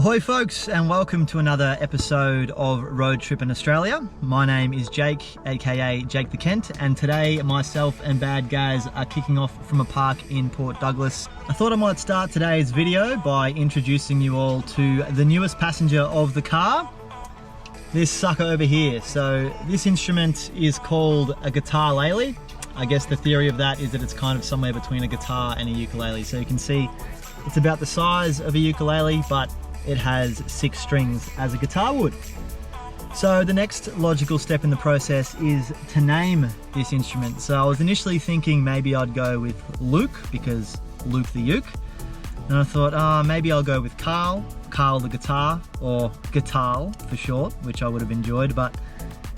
Ahoy folks, and welcome to another episode of Road Trip in Australia. My name is Jake, aka Jake the Kent, and today myself and BadGaz are kicking off from a park in Port Douglas. I thought I might start today's video by introducing you all to the newest passenger of the car, this sucker over here. So this instrument is called a guitarlele. I guess the theory of that is that it's kind of somewhere between a guitar and a ukulele. So you can see it's about the size of a ukulele, but it has 6 strings as a guitar would. So the next logical step in the process is to name this instrument. So I was initially thinking maybe I'd go with Luke, because Luke the uke. And I thought, maybe I'll go with Carl the guitar, or Guitarl for short, which I would have enjoyed. But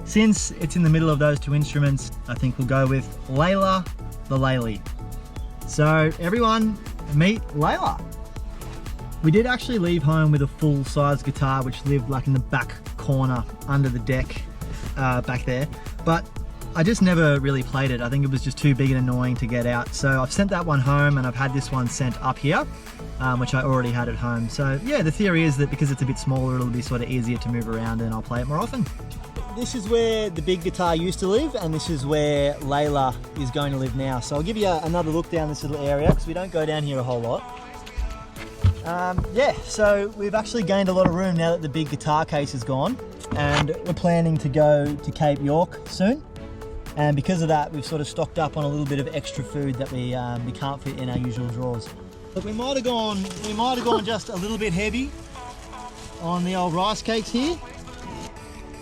since it's in the middle of those two instruments, I think we'll go with Layla the Guitarlele. So everyone, meet Layla. We did actually leave home with a full-size guitar which lived like in the back corner under the deck back there, but I just never really played it. I think it was just too big and annoying to get out. So I've sent that one home and I've had this one sent up here, which I already had at home. So yeah, the theory is that because it's a bit smaller, it'll be sort of easier to move around and I'll play it more often. This is where the big guitar used to live, and this is where Layla is going to live now. So I'll give you another look down this little area because we don't go down here a whole lot. Yeah, so we've actually gained a lot of room now that the big guitar case is gone, and we're planning to go to Cape York soon. And because of that, we've sort of stocked up on a little bit of extra food that we can't fit in our usual drawers. But we might have gone just a little bit heavy on the old rice cakes here.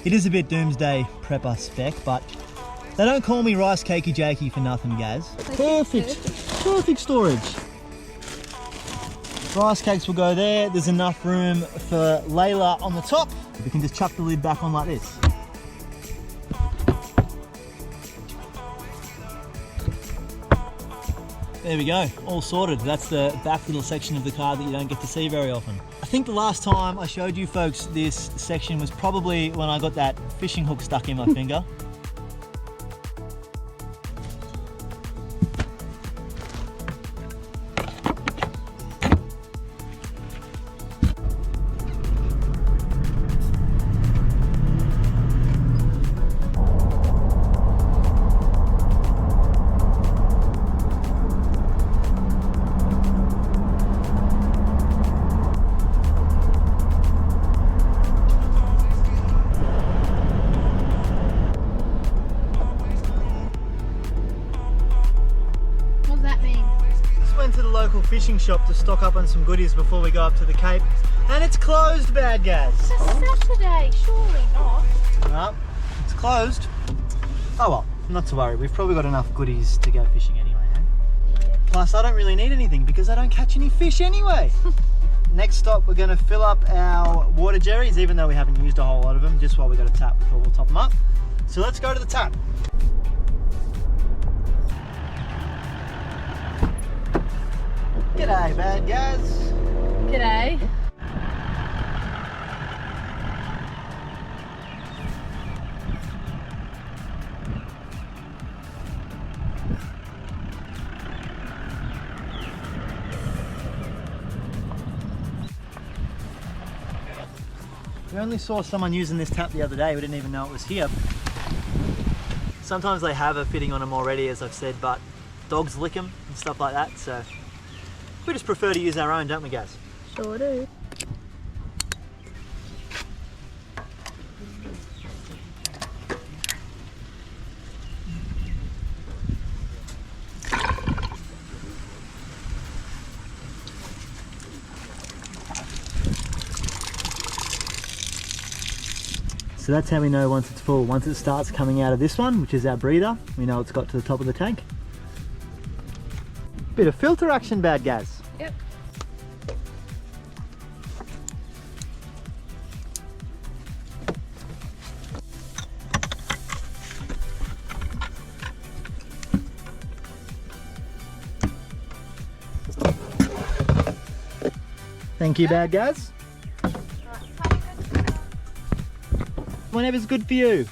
It is a bit doomsday prepper spec, but they don't call me Rice Cakey Jakey for nothing, Gaz. Perfect storage. Rice cakes will go there. There's enough room for Layla on the top. We can just chuck the lid back on like this. There we go, all sorted. That's the back little section of the car that you don't get to see very often. I think the last time I showed you folks this section was probably when I got that fishing hook stuck in my finger. To the local fishing shop to stock up on some goodies before we go up to the Cape, and it's closed, BadGaz. It's a Saturday, surely not. No, it's closed. Oh well, not to worry, we've probably got enough goodies to go fishing anyway, eh? Yeah. Plus I don't really need anything because I don't catch any fish anyway. Next stop, we're going to fill up our water jerrys, even though we haven't used a whole lot of them, just while we got a tap before we'll top them up. So let's go to the tap. G'day, BadGaz. G'day. We only saw someone using this tap the other day. We didn't even know it was here. Sometimes they have a fitting on them already, as I've said, but dogs lick them and stuff like that, so we just prefer to use our own, don't we, Gaz? Sure do. So that's how we know once it's full. Once it starts coming out of this one, which is our breather, we know it's got to the top of the tank. Bit of filter action, BadGaz. Yep. Thank you, BadGaz. Whenever's good for you.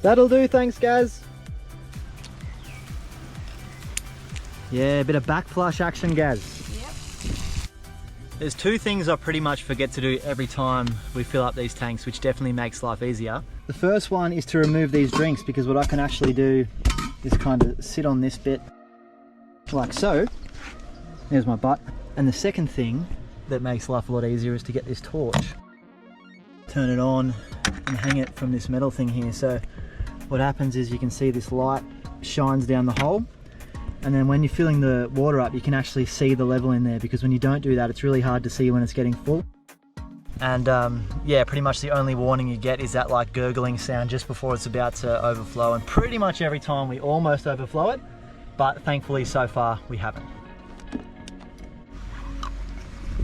That'll do, thanks, Gaz. Yeah, a bit of back flush action, Gaz. Yep. There's two things I pretty much forget to do every time we fill up these tanks, which definitely makes life easier. The first one is to remove these drinks, because what I can actually do is kind of sit on this bit like so. There's my butt. And the second thing that makes life a lot easier is to get this torch, turn it on and hang it from this metal thing here. So what happens is you can see this light shines down the hole, and then when you're filling the water up you can actually see the level in there, because when you don't do that it's really hard to see when it's getting full. And yeah, pretty much the only warning you get is that like gurgling sound just before it's about to overflow, and pretty much every time we almost overflow it, but thankfully so far we haven't.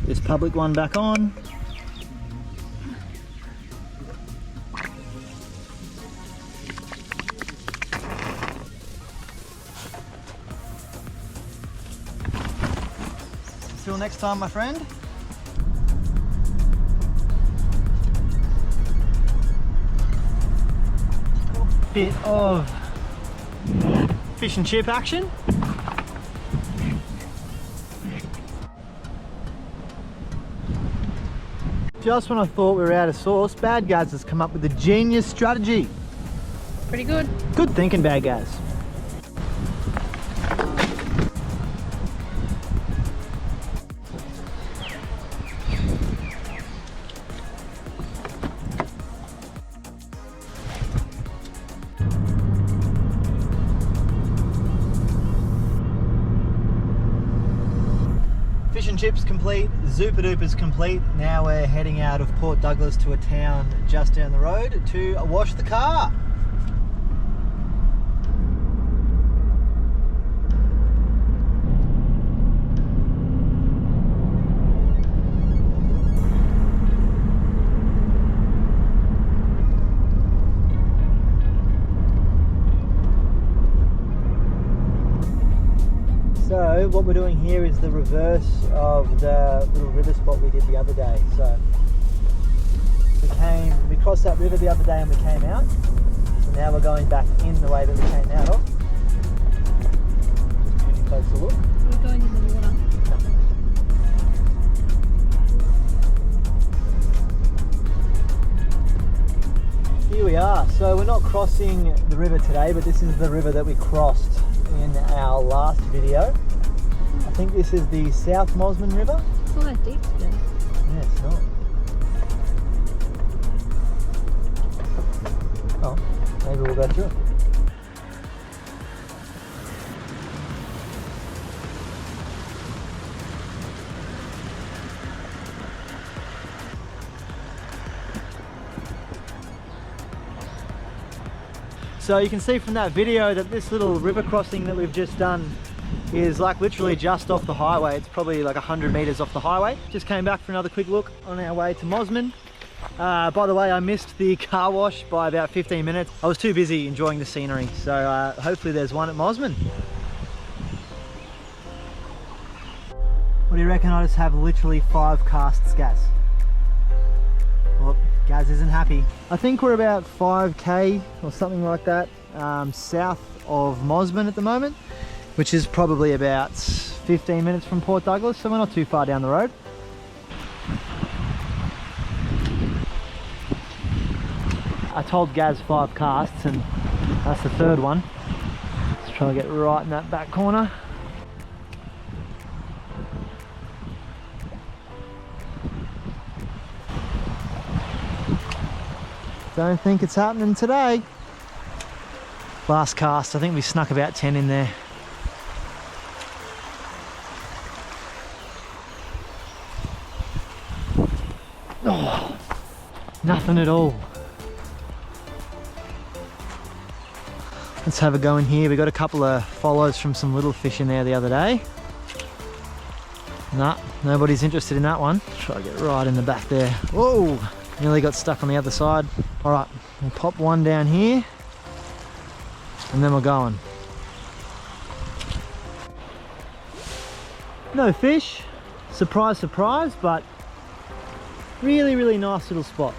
This public one back on. Till next time, my friend. Bit of fish and chip action. Just when I thought we were out of sauce, BadGaz has come up with a genius strategy. Pretty good. Good thinking, BadGaz. Fish and chips complete, Zooper Dooper's complete. Now we're heading out of Port Douglas to a town just down the road to wash the car. So what we're doing here is the reverse of the little river spot we did the other day. So we crossed that river the other day and we came out. So now we're going back in the way that we came out of. Just getting a closer look. We're going in the water. Here we are. So we're not crossing the river today, but this is the river that we crossed in our last video. I think this is the South Mossman River. It's not that deep today. Yeah, it's not. Oh, maybe we'll go through it. So you can see from that video that this little river crossing that we've just done is like literally just off the highway. It's probably like 100 meters off the highway. Just came back for another quick look on our way to Mossman. By the way, I missed the car wash by about 15 minutes. I was too busy enjoying the scenery, so hopefully there's one at Mossman. What do you reckon? I just have literally 5 casts, Gaz. Well, Gaz isn't happy. I think we're about 5k or something like that south of Mossman at the moment, which is probably about 15 minutes from Port Douglas, so we're not too far down the road. I told Gaz 5 casts and that's the third one. Let's try to get right in that back corner. Don't think it's happening today. Last cast, I think we snuck about 10 in there. Oh, nothing at all. Let's have a go in here. We got a couple of follows from some little fish in there the other day. Nah, nobody's interested in that one. Try to get right in the back there. Whoa, nearly got stuck on the other side. All right, we'll pop one down here and then we're going. No fish, surprise, surprise, but really, really nice little spot.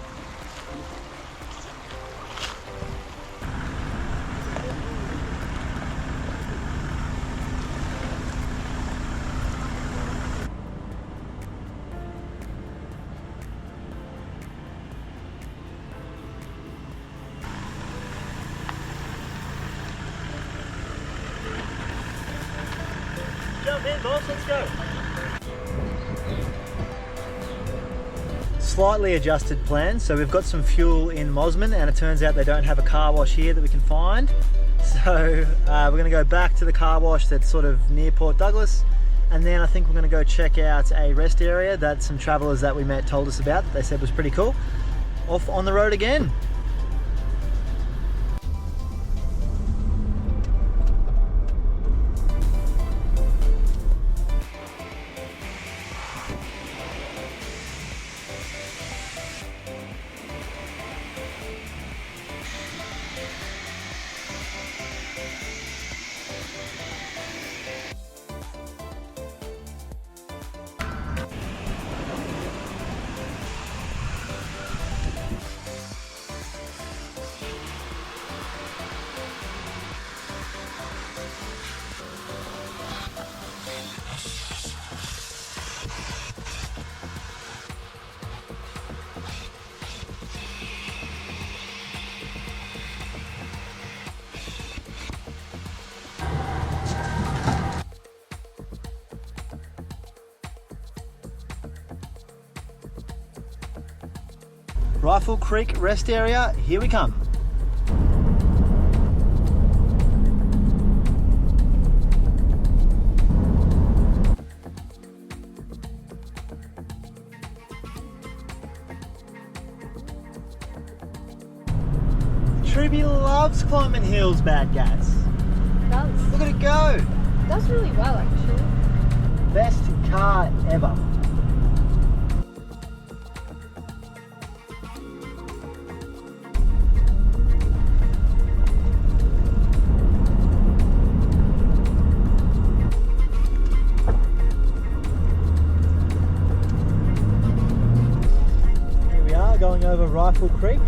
I'm in, boss, let's go. Slightly adjusted plan. So we've got some fuel in Mossman, and it turns out they don't have a car wash here that we can find. So we're going to go back to the car wash that's sort of near Port Douglas, and then I think we're going to go check out a rest area that some travellers that we met told us about that they said was pretty cool. Off on the road again. Rifle Creek rest area, here we come. Troopy loves climbing hills, BadGaz. Does. Look at it go. Does really well, actually. Best car ever. Going over Rifle Creek.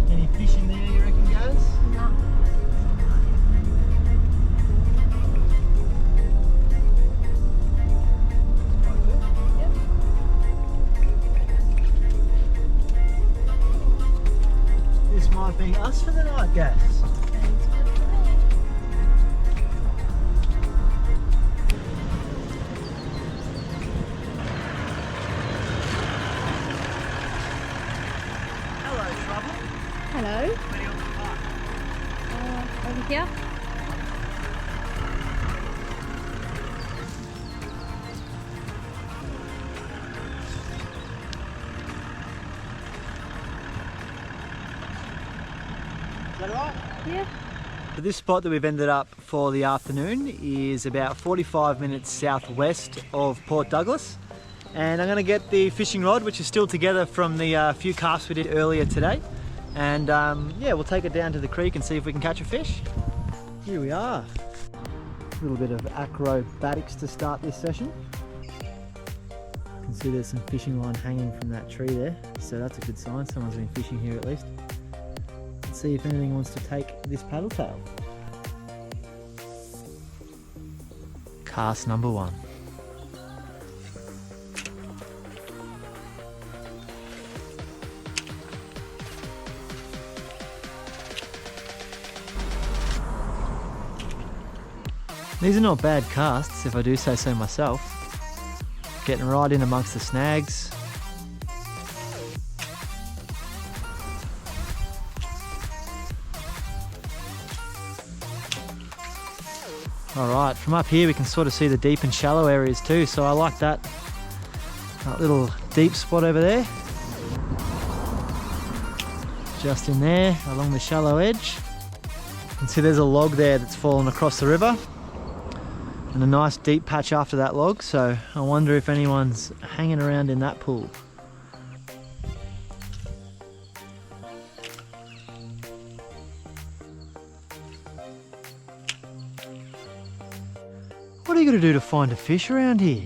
Any fish in there, you reckon, guys? No. Yep. This might be us for the night, guys. Sounds good to me. Hello. Where do you want to park? Over here. Is that alright? Yeah. So this spot that we've ended up for the afternoon is about 45 minutes southwest of Port Douglas. And I'm going to get the fishing rod, which is still together from the few casts we did earlier today. And yeah, we'll take it down to the creek and see if we can catch a fish. Here we are. A little bit of acrobatics to start this session. You can see there's some fishing line hanging from that tree there, so that's a good sign. Someone's been fishing here at least. Let's see if anything wants to take this paddle tail. Cast number one. These are not bad casts, if I do say so myself. Getting right in amongst the snags. Alright, from up here we can sort of see the deep and shallow areas too, so I like that. That little deep spot over there. Just in there, along the shallow edge. You can see there's a log there that's fallen across the river. And a nice deep patch after that log, so I wonder if anyone's hanging around in that pool. What are you going to do to find a fish around here?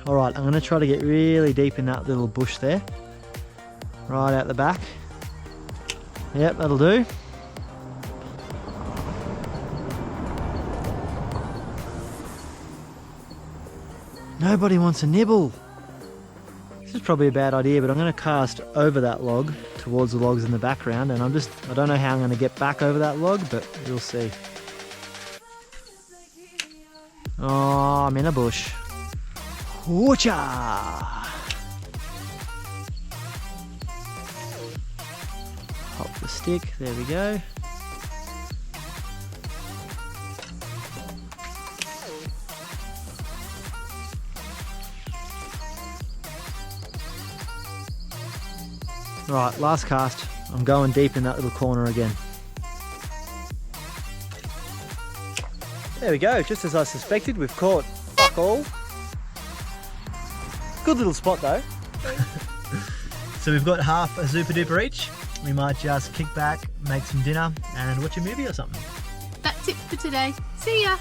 Alright, I'm going to try to get really deep in that little bush there. Right out the back. Yep, that'll do. Nobody wants a nibble. This is probably a bad idea, but I'm going to cast over that log towards the logs in the background, and I don't know how I'm going to get back over that log, but you'll see. Oh, I'm in a bush. Whoocha! Hop the stick, there we go. Right, last cast. I'm going deep in that little corner again. There we go, just as I suspected, we've caught fuck all. Good little spot though. So we've got half a Super Duper each. We might just kick back, make some dinner and watch a movie or something. That's it for today. See ya!